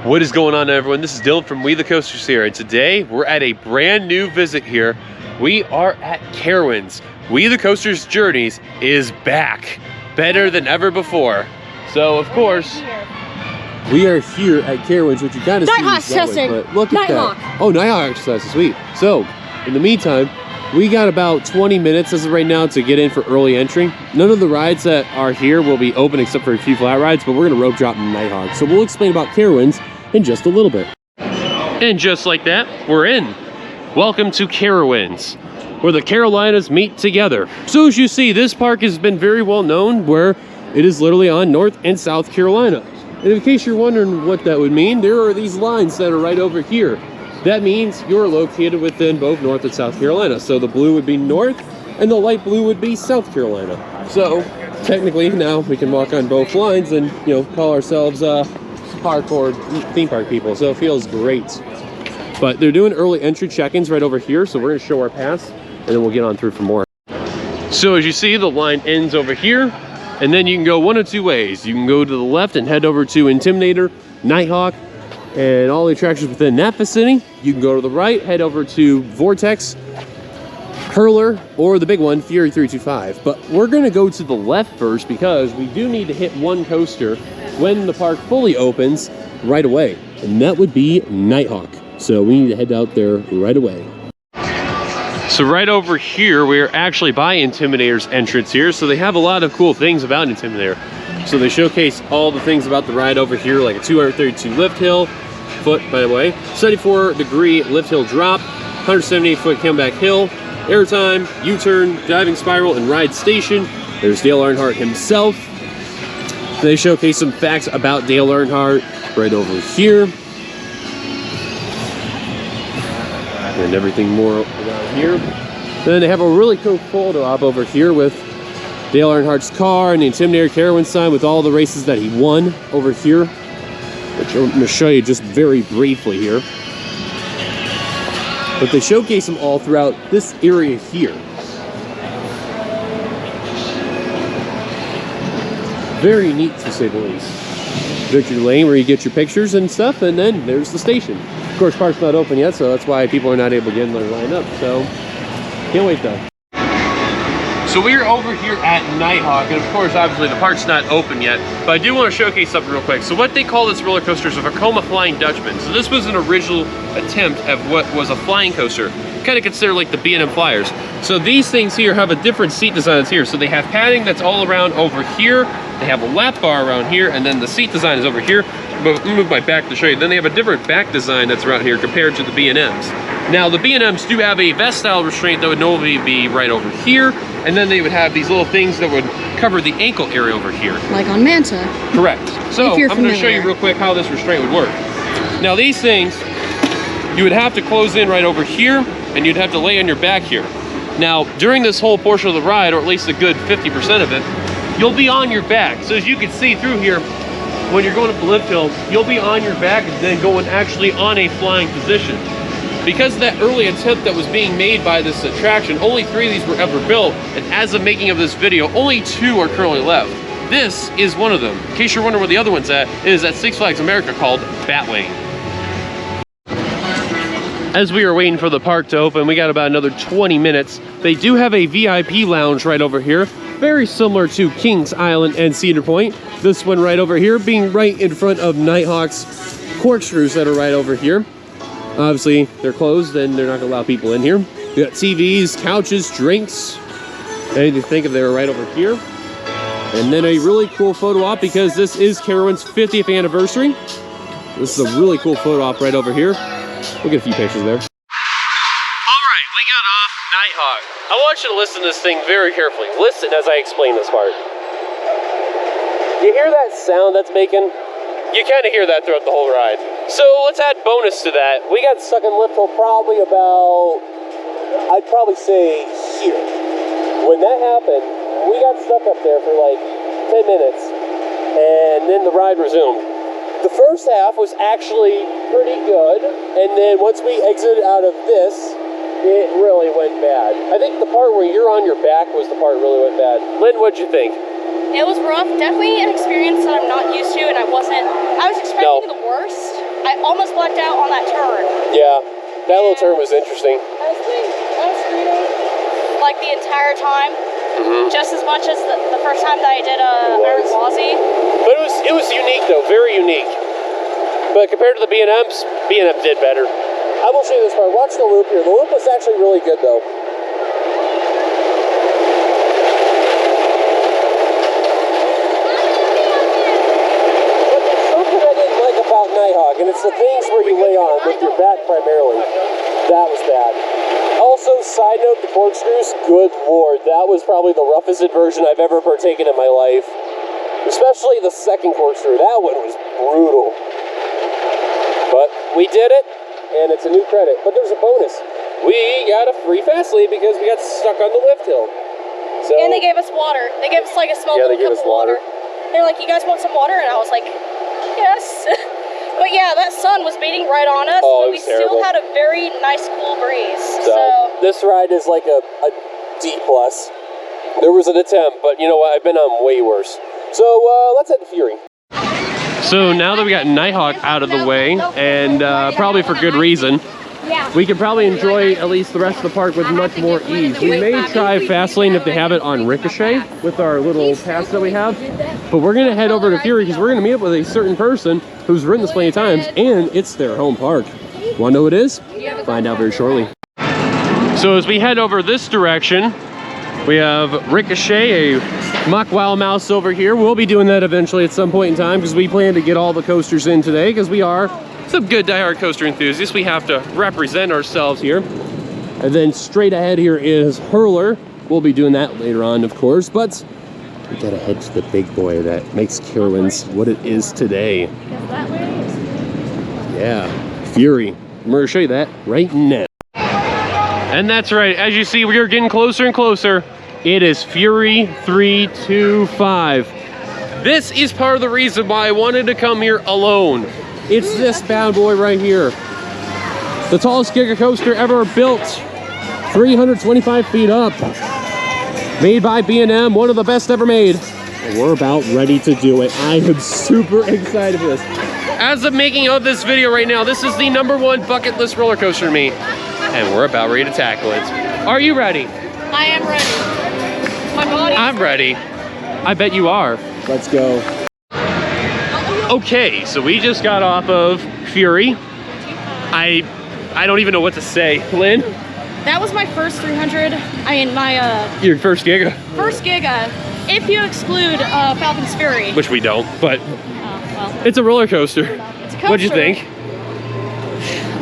What is going on, everyone? This is Dillon from WeTheCoasters here, and today we're at a brand new visit here. We are at Carowinds. WeTheCoasters Journeys is back, better than ever before. So, of course, we are here at Carowinds, which you kind of see that way, but look at that. Oh, Nighthawk exercise, sweet. So, in the meantime, we got about 20 minutes as of right now to get in for early entry. None of the rides that are here will be open except for a few flat rides, but we're gonna rope drop Nighthawk. So we'll explain about Carowinds in just a little bit. And just like that, we're in. Welcome to Carowinds, where the Carolinas meet together. So as you see, this park has been very well known, where it is literally on North and South Carolina. And in case you're wondering what that would mean, there are these lines that are right over here. That means you're located within both North and South Carolina. So the blue would be North and the light blue would be South Carolina. So technically now we can walk on both lines and, you know, call ourselves hardcore theme park people. So it feels great. But they're doing early entry check-ins right over here. So we're gonna show our pass and then we'll get on through for more. So as you see, the line ends over here, and then you can go one of two ways. You can go to the left and head over to Intimidator, Nighthawk, and all the attractions within that vicinity. You can go to the right, head over to Vortex, Hurler, or the big one, Fury 325. But we're gonna go to the left first because we do need to hit one coaster when the park fully opens right away. And that would be Nighthawk. So we need to head out there right away. So right over here, we're actually by Intimidator's entrance here. So they have a lot of cool things about Intimidator. So they showcase all the things about the ride over here, like a 232 lift hill, foot by the way, 74-degree lift hill drop, 178-foot comeback hill, airtime, U-turn, diving spiral, and ride station. There's Dale Earnhardt himself. They showcase some facts about Dale Earnhardt right over here. And everything more around here. Then they have a really cool photo op over here with Dale Earnhardt's car and the Intimidator Carowinds sign with all the races that he won over here, which I'm going to show you just very briefly here. But they showcase them all throughout this area here. Very neat, to say the least. Victory Lane, where you get your pictures and stuff, and then there's the station. Of course, park's not open yet, so that's why people are not able to get in their line up. So, can't wait though. So we're over here at Nighthawk, and of course, obviously, the park's not open yet, but I do want to showcase something real quick. So what they call this roller coaster is a Vekoma Flying Dutchman. So this was an original attempt at what was a flying coaster, kind of considered like the B&M Flyers. So these things here have a different seat design that's here. So they have padding that's all around over here, they have a lap bar around here, and then the seat design is over here. But let me move my back to show you. Then they have a different back design that's around here compared to the B&Ms. Now the B&Ms do have a vest style restraint that would normally be right over here, and then they would have these little things that would cover the ankle area over here. Like on Manta. Correct. So I'm going to show you real quick how this restraint would work. Now these things, you would have to close in right over here, and you'd have to lay on your back here. Now during this whole portion of the ride, or at least a good 50% of it, you'll be on your back. So as you can see through here, when you're going up the lift hill, you'll be on your back and then going actually on a flying position. Because of that early attempt that was being made by this attraction, only 3 of these were ever built, and as of making of this video, only 2 are currently left. This is one of them. In case you're wondering where the other one's at, it is at Six Flags America called Batwing. As we are waiting for the park to open, we got about another 20 minutes. They do have a VIP lounge right over here, very similar to Kings Island and Cedar Point. This one right over here being right in front of Nighthawk's corkscrews that are right over here. Obviously, they're closed and they're not gonna allow people in here. We got TVs, couches, drinks, anything to think of, they were right over here. And then a really cool photo op because this is Carowinds' 50th anniversary. This is a really cool photo op right over here. We'll get a few pictures there. All right, we got off Nighthawk. I want you to listen to this thing very carefully. Listen as I explain this part. You hear that sound that's making? You kind of hear that throughout the whole ride. So let's add bonus to that. We got stuck in lift hill probably about, I'd probably say here. When that happened, we got stuck up there for like 10 minutes, and then the ride resumed. The first half was actually pretty good, and then once we exited out of this, it really went bad. I think the part where you're on your back was the part that really went bad. Lynn, what'd you think? It was rough, definitely an experience that I'm not used to, and I was expecting the worst. I almost blacked out on that turn. Yeah, that little turn was interesting. I was screaming like the entire time, just as much as the first time that I did Iron Wazzy. But it was unique though, very unique. But compared to the B&Ms, B&M did better. I will show you this part. Watch the loop here. The loop was actually really good though. And it's the things where you lay on with your back primarily. That was bad. Also, side note, the corkscrews, good lord, that was probably the roughest inversion I've ever partaken in my life. Especially the second corkscrew. That one was brutal. But we did it, and it's a new credit. But there's a bonus. We got a free fast lane because we got stuck on the lift hill. So, and they gave us water. They gave us like a small little cup of water. They're like, you guys want some water? And I was like, yes. But yeah, that sun was beating right on us, but we still had a very nice cool breeze. So this ride is like a D+. There was an attempt, but you know what? I've been on way worse. So let's head to Fury. So now that we got Nighthawk out of the way, and probably for good reason, we can probably enjoy at least the rest of the park with much more ease. We may try Fastlane if they have it on Ricochet with our little pass that we have, but we're gonna head over to Fury because we're gonna meet up with a certain person who's ridden this plenty of times, and it's their home park. Wanna know who it is? Find out very shortly. So as we head over this direction, we have Ricochet, a Mock Wild Mouse over here. We'll be doing that eventually at some point in time because we plan to get all the coasters in today because we are some good diehard coaster enthusiasts. We have to represent ourselves here. And then straight ahead here is Hurler. We'll be doing that later on, of course, but we gotta head to the big boy that makes Carowinds what it is today. Yeah, Fury. I'm gonna show you that right now. And that's right, as you see, we are getting closer and closer. It is Fury 325. This is part of the reason why I wanted to come here alone. It's this bad boy right here. The tallest Giga coaster ever built. 325 feet up. Made by B&M, one of the best ever made. And we're about ready to do it. I am super excited for this. As of making of this video right now, this is the #1 bucket list roller coaster to me. And we're about ready to tackle it. Are you ready? I am ready. My body. I'm ready. I bet you are. Let's go. Okay, so we just got off of Fury. I don't even know what to say. Lynn? That was my first 300. Your first Giga? First Giga, if you exclude Falcon's Fury. Which we don't, but well. It's a roller coaster. It's a coaster. What'd you think?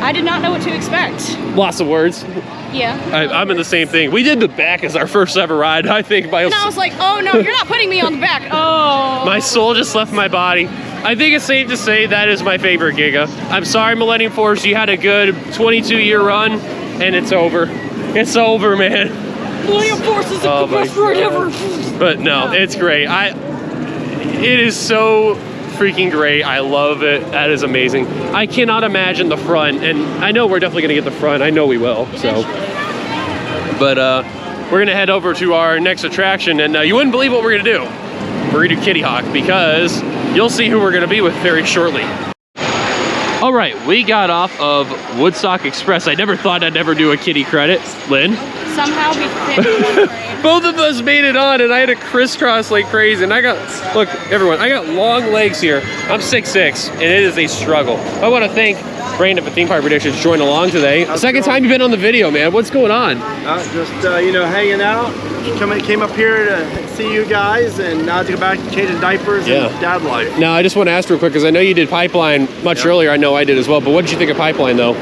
I did not know what to expect. Lots of words. Yeah. I'm in the same thing. We did the back as our first ever ride, I think. And I was like, oh no, you're not putting me on the back. Oh. My soul just left my body. I think it's safe to say that is my favorite Giga. I'm sorry, Millennium Force, you had a good 22-year run, and it's over. It's over, man. Millennium Force is the best ride ever. But no, it's great. It is so freaking great. I love it. That is amazing. I cannot imagine the front, and I know we're definitely gonna get the front. I know we will. So, but we're gonna head over to our next attraction, and you wouldn't believe what we're gonna do. We're gonna do Kitty Hawk because you'll see who we're gonna be with very shortly. All right, we got off of Woodstock Express. I never thought I'd ever do a kitty credit. Lynn? Somehow we fit. Both of us made it on, and I had to crisscross like crazy. And I got, look, everyone, I got long legs here. I'm 6'6", and it is a struggle. I want to thank Brandon for Theme Park Predictions joining along today. Second time you've been on the video, man. What's going on? Just, you know, hanging out. Came up here to see you guys, and now to go back and changing diapers and dad life. Now, I just want to ask real quick, because I know you did Pipeline much earlier. I know I did as well, but what did you think of Pipeline, though?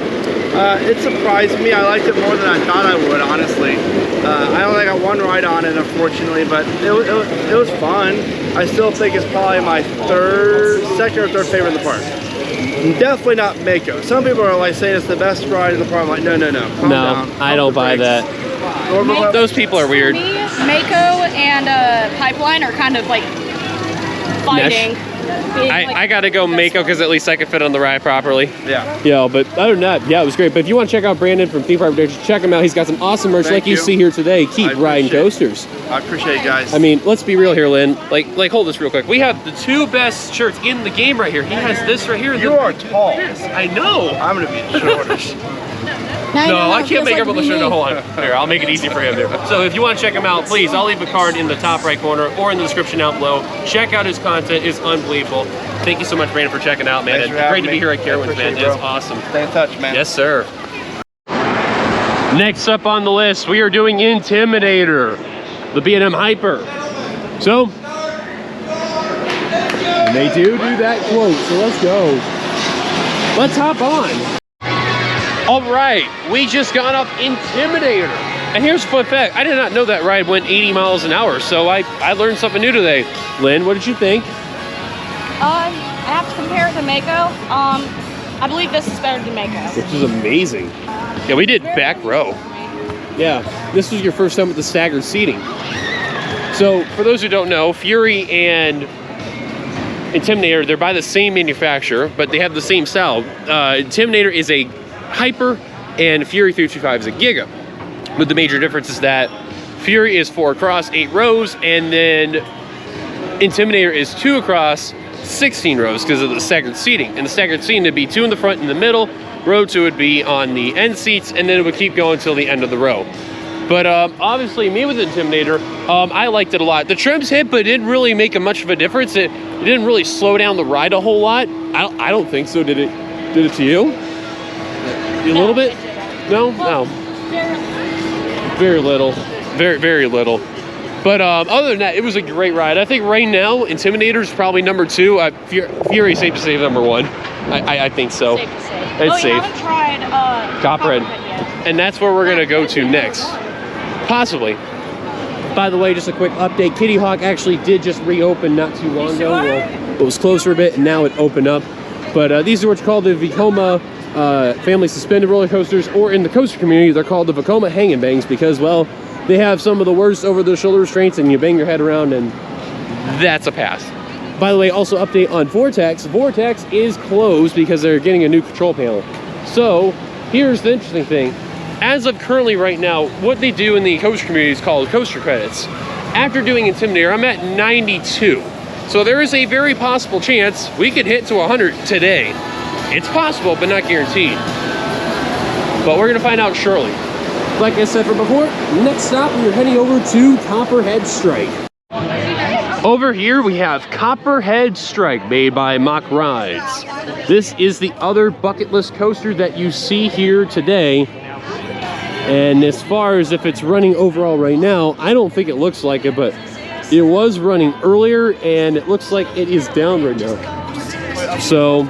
It surprised me. I liked it more than I thought I would, honestly. I only got one ride on it, unfortunately, but it was fun. I still think it's probably my second or third favorite in the park. Definitely not Mako. Some people are like saying it's the best ride in the park. I'm like, no, calm down. I don't buy that. Those people are weird. For me, Mako and Pipeline are kind of like fighting. I gotta go Mako because at least I can fit on the ride properly. Yeah. Yeah, but other than that, yeah, it was great. But if you want to check out Brandon from Theme Park Productions, check him out. He's got some awesome merch like you see here today. Keep riding coasters. I appreciate it, guys. I mean, let's be real here, Lynn. Like hold this real quick. We have the 2 best shirts in the game right here. He has this right here. You are tall. I know. I'm gonna be shortish. No, I can't make up with the shirt. No, hold on. Here, I'll make it easy for him there. So if you want to check him out, please, I'll leave a card in the top right corner or in the description down below. Check out his content. It's unbelievable. Thank you so much, Brandon, for checking out, man. It's great to be here at Carowinds, man. It's awesome. Stay in touch, man. Yes, sir. Next up on the list, we are doing Intimidator, the B&M Hyper. So, and they do that quote, so let's go. Let's hop on. All right, we just got off Intimidator. And here's a fun fact. I did not know that ride went 80 miles an hour, so I learned something new today. Lynn, what did you think? I have to compare it to Mako. I believe this is better than Mako. Which is amazing. Yeah, we did back row. Yeah, this was your first time with the staggered seating. So, for those who don't know, Fury and Intimidator, they're by the same manufacturer, but they have the same style. Intimidator is a Hyper, and Fury 325 is a Giga. But the major difference is that Fury is 4 across, 8 rows, and then Intimidator is 2 across, 16 rows because of the staggered seating. And the staggered seating would be 2 in the front and the middle, row 2 would be on the end seats, and then it would keep going until the end of the row. But obviously, me with Intimidator, I liked it a lot. The trims hit, but it didn't really make much of a difference. It didn't really slow down the ride a whole lot. I don't think so. Did it to you? A little bit? No? No. Very little. Very little. But other than that, it was a great ride. I think right now, Intimidator is probably number 2. Fury, safe to say, number 1. I think so. Safe to say. It's safe. You haven't tried Copperhead. yet. And that's where we're going to go to next. Possibly. By the way, just a quick update. Kitty Hawk actually did just reopen not too long ago. Well, it was closed for a bit, and now it opened up. But these are what's called the Vekoma family suspended roller coasters, or in the coaster community, they're called the Vekoma Hang and Bangs because, well, they have some of the worst over-the-shoulder restraints, and you bang your head around, and that's a pass. By the way, also update on Vortex. Vortex is closed because they're getting a new control panel. So here's the interesting thing. As of currently right now, what they do in the coaster community is called coaster credits. After doing Intimidator, I'm at 92. So there is a very possible chance we could hit to 100 today. It's possible, but not guaranteed. But we're gonna find out shortly. Like I said from before, next stop, we're heading over to Copperhead Strike. Over here, we have Copperhead Strike, made by Mock Rides. This is the other bucket list coaster that you see here today. And as far as if it's running overall right now, I don't think it looks like it, but it was running earlier, and it looks like it is down right now. So,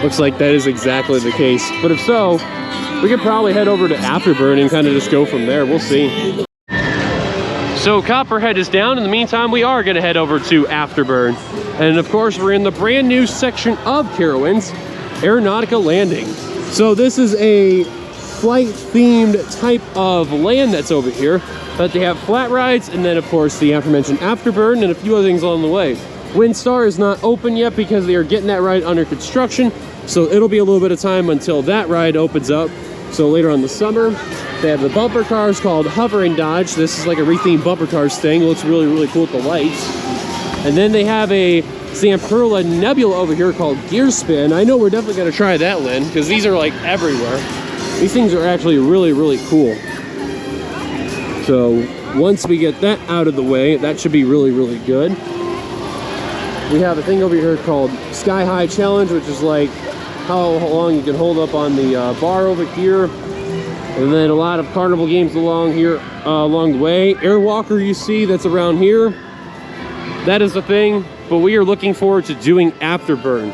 looks like that is exactly the case. But if so, we could probably head over to Afterburn and kind of just go from there. We'll see. So Copperhead is down. In the meantime, we are going to head over to Afterburn. And of course, we're in the brand new section of Carowinds, Aeronautica Landing. So this is a flight-themed type of land that's over here. But they have flat rides, and then of course the aforementioned Afterburn and a few other things along the way. Windstar is not open yet because they are getting that ride under construction. So it'll be a little bit of time until that ride opens up. So later on the summer, they have the bumper cars called Hover and Dodge. This is like a rethemed bumper cars thing. It looks really, really cool with the lights. And then they have a Zamperla Nebula over here called Gear Spin. I know we're definitely gonna try that, Lynn, because these are like everywhere. These things are actually really, really cool. So once we get that out of the way, that should be really, really good. We have a thing over here called Sky High Challenge, which is like how long you can hold up on the bar over here. And then a lot of carnival games along here, along the way. Airwalker you see that's around here. That is the thing, but we are looking forward to doing Afterburn.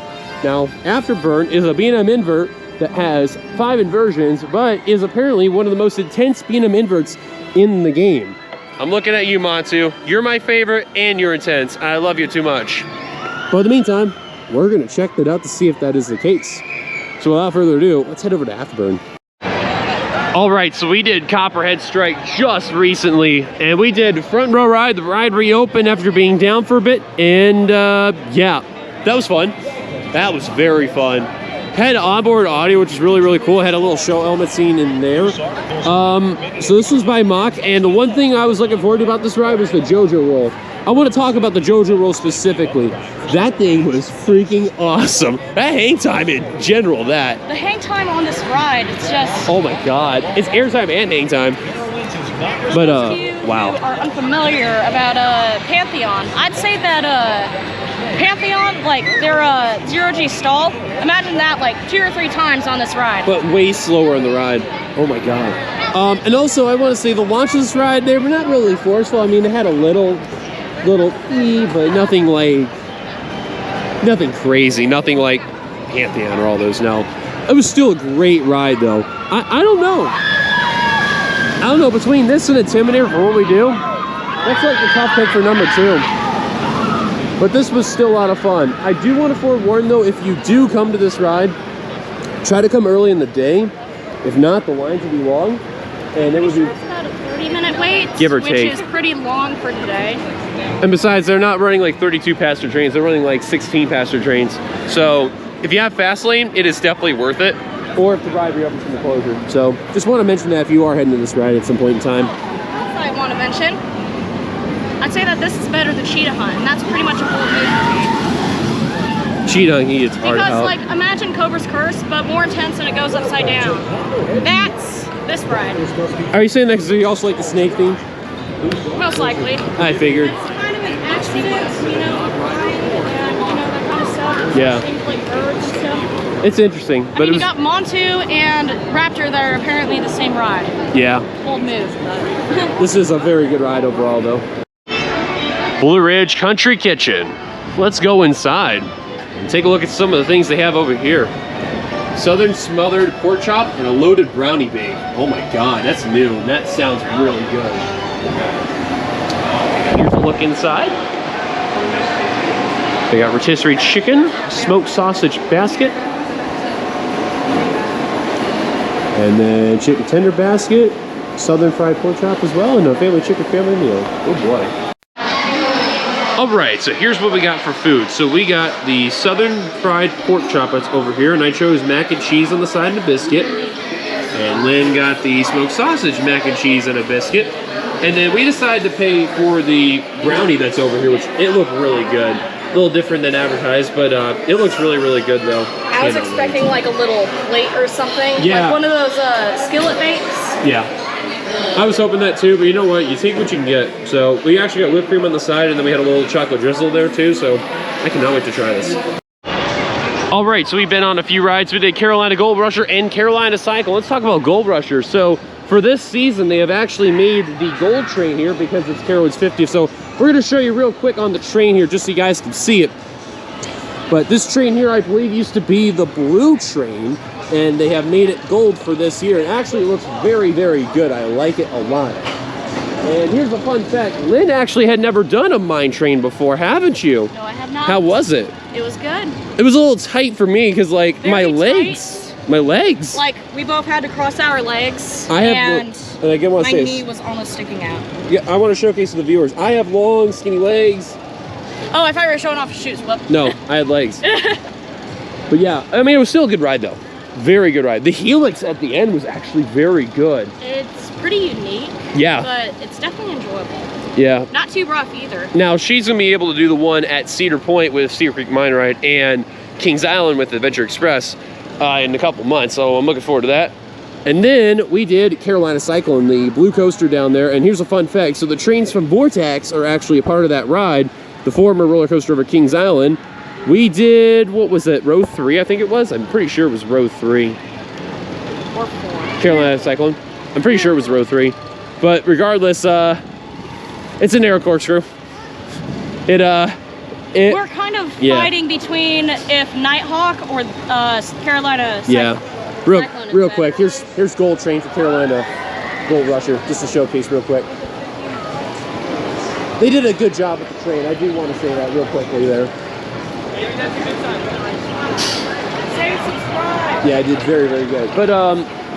Now, Afterburn is a B&M invert that has 5 inversions, but is apparently one of the most intense B&M inverts in the game. I'm looking at you, Montu. You're my favorite and you're intense. I love you too much. But in the meantime, we're gonna check that out to see if that is the case. So without further ado, let's head over to Afterburn. All right, so we did Copperhead Strike just recently, and we did front row ride. The ride reopened after being down for a bit, and yeah, that was fun. That was very fun. Had onboard audio, which is really, really cool. Had a little show element scene in there. So this was by Mock, and the one thing I was looking forward to about this ride was the JoJo roll. I want to talk about the JoJo roll specifically. That thing was freaking awesome. That hang time in general, that. The hang time on this ride, it's just... Oh my God. It's airtime and hang time. But, wow. If you are unfamiliar about Pantheon, I'd say that Pantheon, like their zero-G stall, imagine that like 2 or 3 times on this ride. But way slower on the ride. Oh my God. And also, I want to say the launch of this ride, they were not really forceful. I mean, they had a little E, but nothing like, nothing crazy, nothing like Pantheon or all those. No, it was still a great ride though. I don't know, between this and Intimidator for what we do, that's like the top pick for number 2. But this was still a lot of fun. I do want to forewarn though, if you do come to this ride, try to come early in the day. If not, the lines will be long, and it would be about a 30-minute wait, give or take, which is pretty long for today. And besides, they're not running like 32-passenger trains, they're running like 16-passenger trains. So if you have fast lane, it is definitely worth it. Or if the ride reopens from the closure. So just want to mention that if you are heading to this ride at some point in time. Also, I want to mention, I'd say that this is better than Cheetah Hunt, and that's pretty much a bold move for me. Cheetah Hunt, it's hard because, out. like, imagine Cobra's Curse, but more intense and it goes upside down. That's this ride. Are you saying that because you also like the snake theme? Most likely. I figured. It's kind of an accident, you know, and that kind of stuff. Yeah. Things like birds and stuff. It's interesting, but I mean, you got Montu and Raptor that are apparently the same ride. Yeah. Bold move, but... This is a very good ride overall, though. Blue Ridge Country Kitchen. Let's go inside and take a look at some of the things they have over here. Southern smothered pork chop and a loaded brownie bake. Oh my God, that's new. That sounds really good. Here's a look inside. They got rotisserie chicken, smoked sausage basket, and then chicken tender basket, southern fried pork chop as well, and a family chicken family meal. Oh boy. All right, so here's what we got for food. So we got the southern fried pork chop that's over here, and I chose mac and cheese on the side and a biscuit. And Lynn got the smoked sausage mac and cheese and a biscuit. And then we decided to pay for the brownie that's over here, which it looked really good. A little different than advertised, but it looks really, really good though. I was expecting like a little plate or something. Yeah. Like one of those skillet bakes. Yeah. I was hoping that too, but you know what? You take what you can get. So we actually got whipped cream on the side, and then we had a little chocolate drizzle there too, so I cannot wait to try this. All right, so we've been on a few rides. We did Carolina Gold Rusher and Carolina Cycle. Let's talk about Gold Rusher. So for this season, they have actually made the gold train here because it's Carowinds 50th. So we're gonna show you real quick on the train here just so you guys can see it. But this train here, I believe, used to be the blue train, and they have made it gold for this year. And actually, it looks very, very good. I like it a lot. And here's a fun fact. Lynn actually had never done a mine train before, haven't you? No, I have not. How was it? It was good. It was a little tight for me because, like, Very my tight. legs. My legs. Like, we both had to cross our legs, I have and I again want my to say knee was almost sticking out. Yeah, I want to showcase to the viewers. I have long, skinny legs. Oh, I thought you were showing off your shoes. Whoop. No, I had legs. But yeah, I mean, it was still a good ride though. Very good ride. The helix at the end was actually very good. It's pretty unique. Yeah. But it's definitely enjoyable. Yeah. Not too rough either. Now, she's going to be able to do the one at Cedar Point with Cedar Creek Mine Ride and Kings Island with Adventure Express in a couple months, so I'm looking forward to that. And then we did Carolina Cycle in the blue coaster down there, and here's a fun fact. So the trains from Vortex are actually a part of that ride, the former roller coaster over Kings Island. We did, what was it, row 3, I think it was? I'm pretty sure it was row 3. Or 4. Carolina Cyclone. I'm pretty sure it was row 3. But regardless, it's an air corkscrew. We're kind of fighting between if Nighthawk or Carolina Cycle. Yeah. Real quick, here's Gold Train for Carolina Gold Rusher, just to showcase real quick. They did a good job with the train. I do want to say that real quickly there. Yeah, I did very, very good. But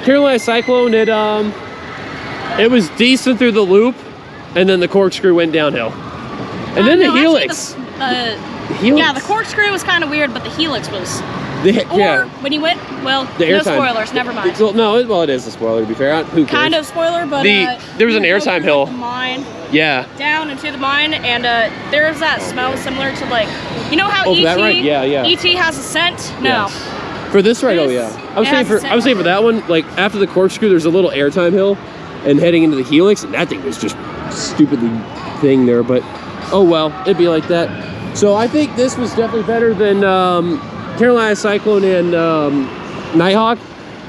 Carolina Cyclone, it was decent through the loop, and then the corkscrew went downhill. And then the helix. Yeah, the corkscrew was kind of weird, but the helix was. When you went, well, no spoilers, never mind. No, it is a spoiler to be fair. Who cares? Kind of spoiler, but there was an airtime hill. The mine. Yeah. Down into the mine, and there's that smell similar to like, you know how that right? Yeah. ET has a scent? No. Yes. For this ride, oh yeah. I was saying for that one, like after the corkscrew, there's a little airtime hill, and heading into the helix, and that thing was just stupidly thing there. But oh well, it'd be like that. So I think this was definitely better than Carolina Cyclone and Nighthawk.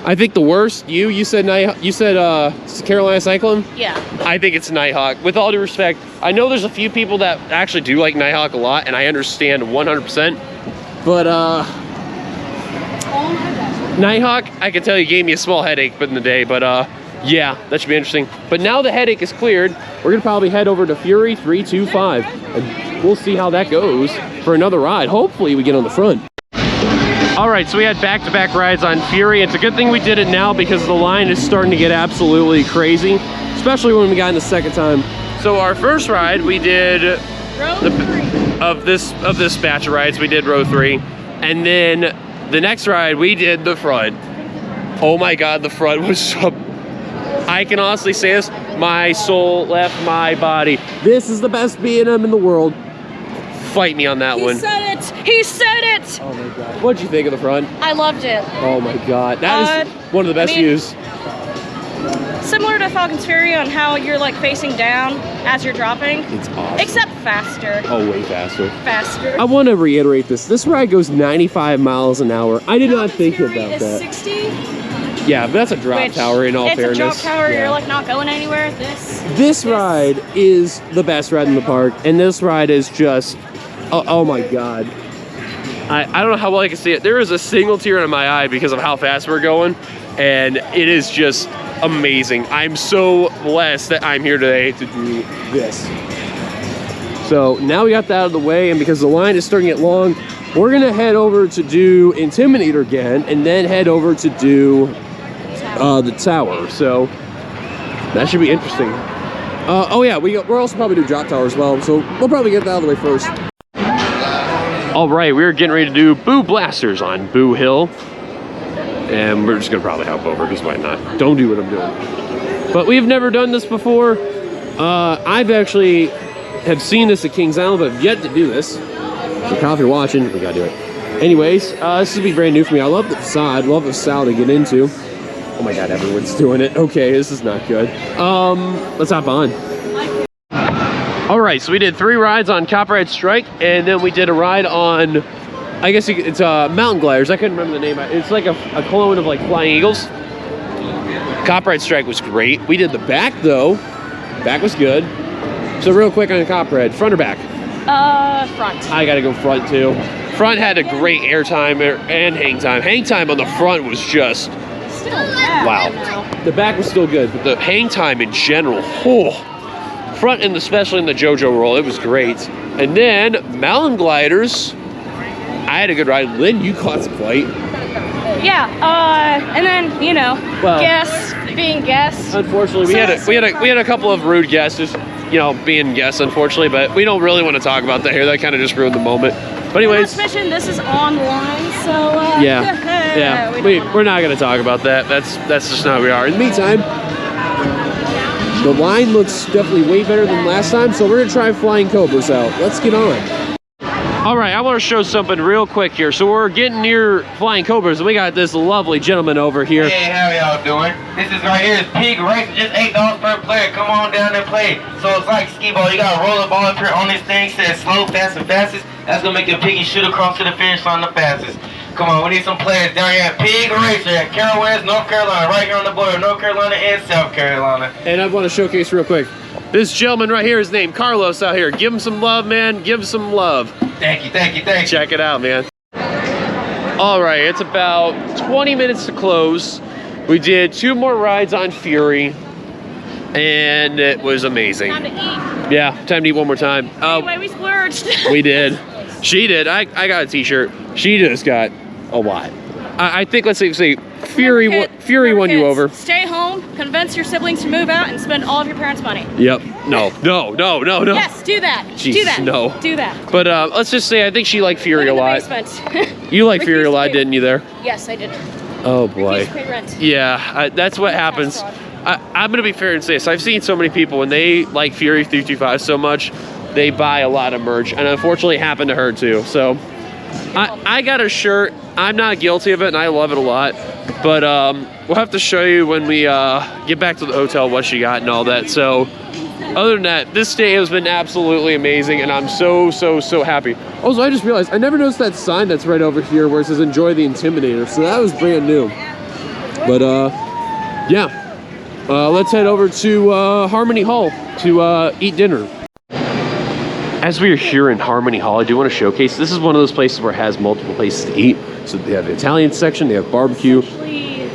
I think the worst. You said Carolina Cyclone. Yeah. I think it's Nighthawk. With all due respect, I know there's a few people that actually do like Nighthawk a lot, and I understand 100%. But Nighthawk, I can tell you gave me a small headache in the day. But yeah, that should be interesting. But now the headache is cleared. We're gonna probably head over to Fury 325, and we'll see how that goes for another ride. Hopefully we get on the front. All right, so we had back-to-back rides on Fury. It's a good thing we did it now because the line is starting to get absolutely crazy, especially when we got in the second time. So our first ride, we did of this batch of rides, we did row 3, and then the next ride we did the front. Oh my God, the front was so. I can honestly say this: my soul left my body. This is the best B&M in the world. Fight me on that one. He said it! He said it! Oh my God. What'd you think of the front? I loved it. Oh my God. That is one of the best views. Similar to Falcon's Fury on how you're like facing down as you're dropping. It's awesome. Except faster. Oh, way faster. Faster. I want to reiterate this. This ride goes 95 miles an hour. I did not think about that. 60? Yeah, but that's a drop tower in all fairness. It's a drop tower, yeah. You're like not going anywhere. This ride is the best ride in the park, and this ride is just, oh my God. I don't know how well I can see it. There is a single tear in my eye because of how fast we're going, and it is just amazing. I'm so blessed that I'm here today to do this. So now we got that out of the way, and because the line is starting to get long, we're gonna head over to do Intimidator again, and then head over to do the tower. So that should be interesting. Oh yeah, we're also probably do drop tower as well, so we'll probably get that out of the way first. All right, we're getting ready to do Boo Blasters on Boo Hill, and we're just gonna probably hop over because why not? Don't do what I'm doing. But we've never done this before. I've actually have seen this at Kings Island, but have yet to do this. So Kyle, if you're watching, we gotta do it. Anyways, this will be brand new for me. I love the facade, love the style to get into. Oh my God, everyone's doing it. Okay, this is not good. Let's hop on. All right, so we did 3 rides on Copperhead Strike, and then we did a ride on, I guess it's Mountain Gliders. I couldn't remember the name. It's like a clone of like Flying Eagles. Copperhead Strike was great. We did the back though. Back was good. So real quick on Copperhead, front or back? Front. I gotta go front too. Front had a great air time and hang time. Hang time on the front was just still bad. Wow. The back was still good, but the hang time in general, front and especially in the JoJo roll, it was great. And then Mountain Gliders, I had a good ride. Lynn, you caught some flight. Yeah, and then guests being guests. Unfortunately, we had a couple of rude guests, just being guests, unfortunately. But we don't really want to talk about that here. That kind of just ruined the moment. But anyways, this is online, so yeah, we're not gonna talk about that. That's just not who we are. In the meantime, the line looks definitely way better than last time, so we're gonna try Flying Cobras out. Let's get on. All right, I want to show something real quick here. So we're getting near Flying Cobras, and we got this lovely gentleman over here. Hey, how y'all doing? This is right here is Pig Race, just $8 per player. Come on down and play. So it's like skee ball. You got to roll the ball up here on this thing, says slow, fast, and fastest. That's going to make your piggy shoot across to the finish line the fastest. Come on, we need some players down here at Pig Racer at Carowinds, North Carolina, right here on the border of North Carolina and South Carolina. And I want to showcase real quick. This gentleman right here is named Carlos out here. Give him some love, man. Give him some love. Thank you. Check it out, man. All right, it's about 20 minutes to close. We did 2 more rides on Fury, and it was amazing. Time to eat. Yeah, time to eat one more time. Anyway, we splurged. We did. She did. I got a t-shirt. She just got a lot. I think, let's see, Fury won you over. Stay home, convince your siblings to move out, and spend all of your parents' money. Yep. No. Yes, do that. Jeez, do that. no. Do that. But let's just say I think she liked Fury a lot. You liked Fury a lot, didn't you there? Yes, I did. Oh boy. Pay rent. Yeah, that's what happens. I'm gonna be fair and say this. I've seen so many people when they like Fury 325 so much, they buy a lot of merch, and unfortunately it happened to her too. So I got a shirt. I'm not guilty of it, and I love it a lot. But we'll have to show you when we get back to the hotel what she got and all that. So other than that, this day has been absolutely amazing, and I'm so happy. Also, I just realized I never noticed that sign that's right over here where it says "Enjoy the Intimidator." So that was brand new. But yeah, let's head over to Harmony Hall to eat dinner. As we are here in Harmony Hall, I do want to showcase, this is one of those places where it has multiple places to eat. So they have the Italian section, they have barbecue. Actually,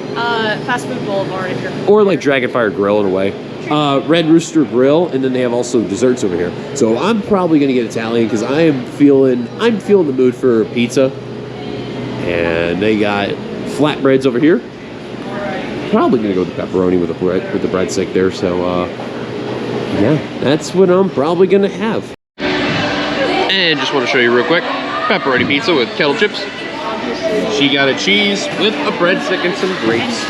Fast Food Boulevard if you're... Or like Dragonfire Grill in a way. Red Rooster Grill, and then they have also desserts over here. So I'm probably gonna get Italian because I'm feeling the mood for pizza. And they got flatbreads over here. Probably gonna go with the pepperoni with the breadstick there. So yeah, that's what I'm probably gonna have. And just want to show you real quick, pepperoni pizza with kettle chips. She got a cheese with a breadstick and some grapes.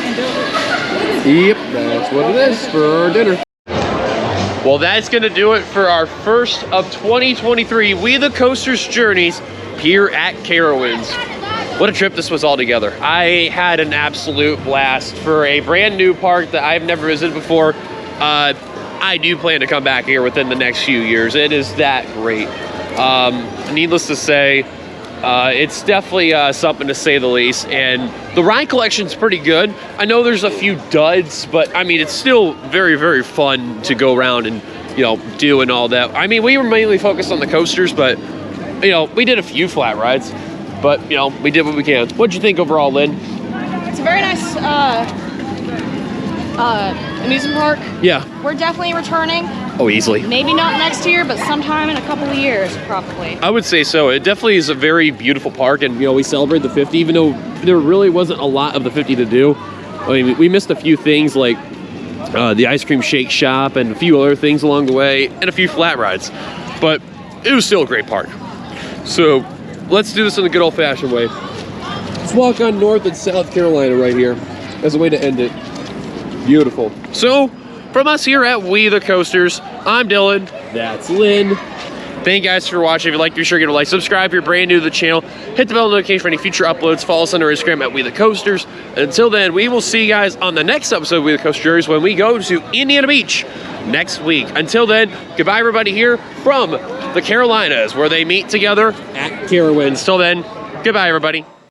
Yep, that's what it is for our dinner. Well, that's going to do it for our first of 2023 We the Coasters journeys here at Carowinds. What a trip this was all together. I had an absolute blast for a brand new park that I've never visited before. I do plan to come back here within the next few years. It is that great. Needless to say, it's definitely something to say the least, and the ride collection's pretty good. I know there's a few duds, but I mean, it's still very fun to go around and, you know, do and all that. I mean, we were mainly focused on the coasters, but, you know, we did a few flat rides, but, you know, we did what we can. What'd you think overall, Lynn? It's a very nice amusement park. Yeah. We're definitely returning. Oh, easily. Maybe not next year, but sometime in a couple of years, probably. I would say so. It definitely is a very beautiful park, and, you know, we celebrate the 50, even though there really wasn't a lot of the 50 to do. I mean, we missed a few things like the ice cream shake shop and a few other things along the way, and a few flat rides. But it was still a great park. So let's do this in the good old-fashioned way. Let's walk on North and South Carolina right here as a way to end it. Beautiful. So, from us here at We the Coasters, I'm Dylan. That's Lynn. Thank you guys for watching. If you like, be sure to give it a like, subscribe if you're brand new to the channel, hit the bell notification for any future uploads, follow us on our Instagram at We the Coasters. And until then, we will see you guys on the next episode of We the Coasters when we go to Indiana Beach next week. Until then, goodbye everybody here from the Carolinas, where they meet together at Carowinds. Till then, goodbye everybody.